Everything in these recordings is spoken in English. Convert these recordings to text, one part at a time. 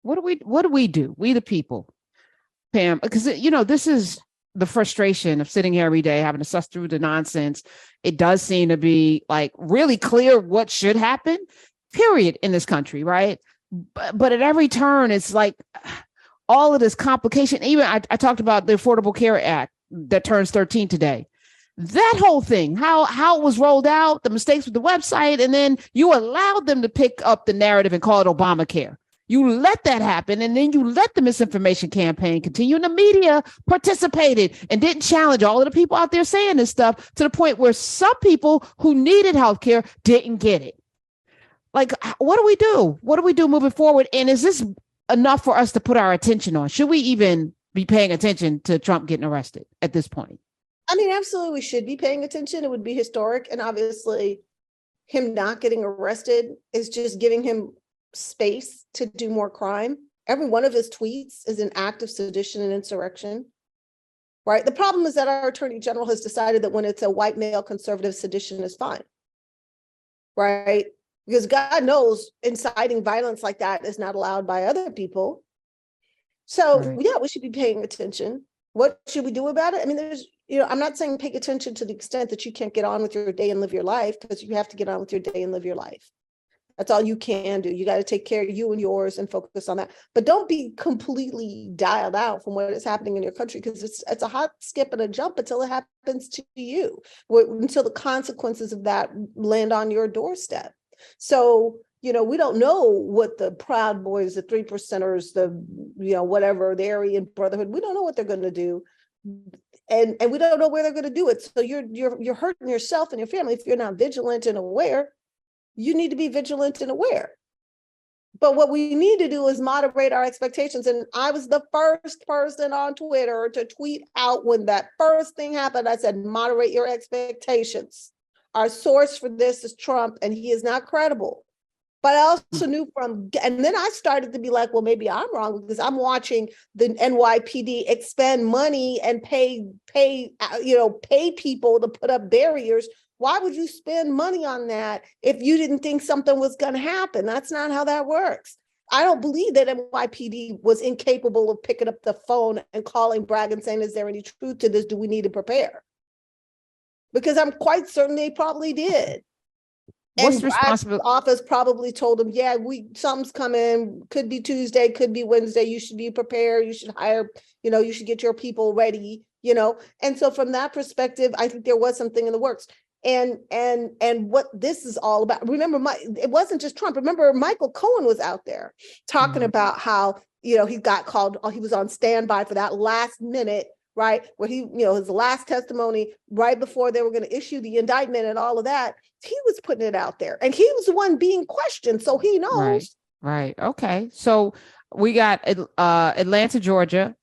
What do we do? We the people, Pam, because this is the frustration of sitting here every day having to suss through the nonsense. It does seem to be like really clear what should happen, period, in this country, right? But at every turn, it's like all of this complication. Even I talked about the Affordable Care Act that turns 13 today. That whole thing, how it was rolled out, the mistakes with the website, and then you allowed them to pick up the narrative and call it Obamacare. You let that happen, and then you let the misinformation campaign continue, and the media participated and didn't challenge all of the people out there saying this stuff to the point where some people who needed health care didn't get it. Like, what do we do? What do we do moving forward? And is this enough for us to put our attention on? Should we even be paying attention to Trump getting arrested at this point? I mean, absolutely, we should be paying attention. It would be historic. And obviously, him not getting arrested is just giving him space to do more crime. Every one of his tweets is an act of sedition and insurrection, right? The problem is that our attorney general has decided that when it's a white male conservative, sedition is fine, right? Because God knows inciting violence like that is not allowed by other people. So right. Yeah, we should be paying attention. What should we do about it? I mean, I'm not saying pay attention to the extent that you can't get on with your day and live your life, because you have to get on with your day and live your life. That's all you can do. You got to take care of you and yours and focus on that. But don't be completely dialed out from what is happening in your country, because it's a hop, skip, and a jump until it happens to you, until the consequences of that land on your doorstep. So, we don't know what the Proud Boys, the 3%ers, the, whatever, the Aryan Brotherhood, we don't know what they're going to do. And we don't know where they're going to do it. So you're hurting yourself and your family if you're not vigilant and aware. You need to be vigilant and aware. But what we need to do is moderate our expectations. And I was the first person on Twitter to tweet out when that first thing happened. I said, moderate your expectations. Our source for this is Trump, and he is not credible. But I also knew and then I started to be like, well, maybe I'm wrong, because I'm watching the NYPD expend money and pay people to put up barriers. Why would you spend money on that if you didn't think something was going to happen? That's not how that works. I don't believe that NYPD was incapable of picking up the phone and calling Bragg and saying, is there any truth to this? Do we need to prepare? Because I'm quite certain they probably did. And Bragg's office probably told them, yeah, something's coming, could be Tuesday, could be Wednesday. You should be prepared. You should hire, you should get your people ready, And so from that perspective, I think there was something in the works. And what this is all about. Remember, it wasn't just Trump. Remember, Michael Cohen was out there talking about how, he got called, he was on standby for that last minute, right? Where he, his last testimony right before they were going to issue the indictment and all of that. He was putting it out there, and he was the one being questioned. So he knows. Right. Okay. So we got Atlanta, Georgia,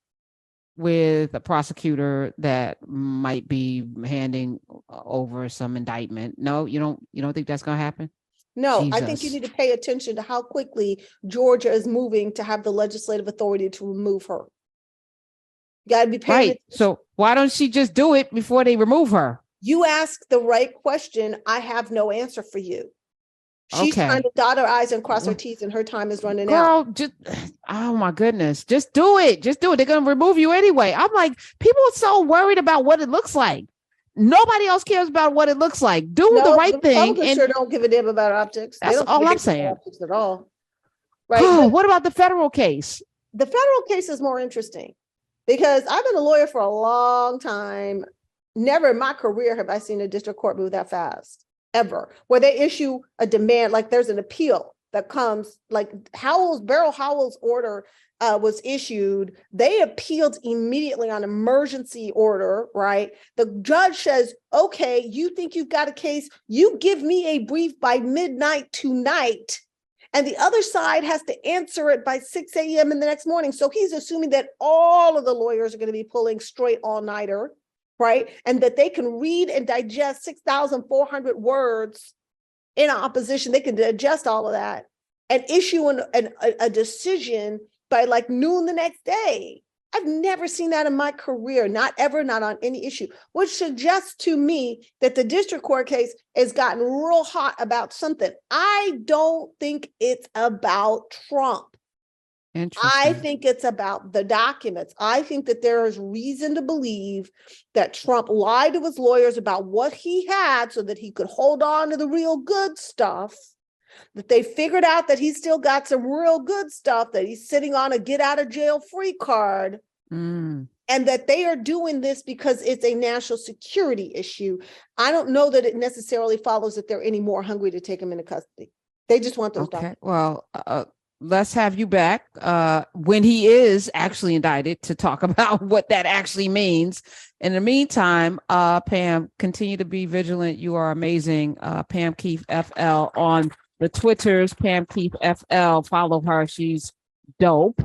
with a prosecutor that might be handing over some indictment. No, you don't think that's going to happen? No, Jesus. I think you need to pay attention to how quickly Georgia is moving to have the legislative authority to remove her. You got to be paying attention. So why don't she just do it before they remove her? You ask the right question. I have no answer for you. She's trying to dot her I's and cross her T's, and her time is running out. Girl, oh my goodness. Just do it. Just do it. They're going to remove you anyway. I'm like, people are so worried about what it looks like. Nobody else cares about what it looks like. Do the right thing. And sure don't give a damn about optics. That's all I'm saying. Optics at all. Right. Oh, what about the federal case? The federal case is more interesting because I've been a lawyer for a long time. Never in my career have I seen a district court move that fast, ever, where they issue a demand, like there's an appeal that comes, like Beryl Howell's order was issued. They appealed immediately on emergency order, right? The judge says, okay, you think you've got a case, you give me a brief by midnight tonight, and the other side has to answer it by 6 a.m. in the next morning. So he's assuming that all of the lawyers are going to be pulling straight all-nighter, right? And that they can read and digest 6,400 words in opposition. They can digest all of that and issue a decision by like noon the next day. I've never seen that in my career, not ever, not on any issue, which suggests to me that the district court case has gotten real hot about something. I don't think it's about Trump. I Interesting. think it's about the documents. I think that there is reason to believe that Trump lied to his lawyers about what he had so that he could hold on to the real good stuff, that they figured out that he's still got some real good stuff, that he's sitting on a get out of jail free card, Mm. and that they are doing this because it's a national security issue. I don't know that it necessarily follows that they're any more hungry to take him into custody. They just want those Okay. documents. Well, let's have you back when he is actually indicted to talk about what that actually means. In the meantime, Pam, continue to be vigilant. You are amazing. Pam Keefe FL on the Twitters, Pam Keefe FL. Follow her. She's dope.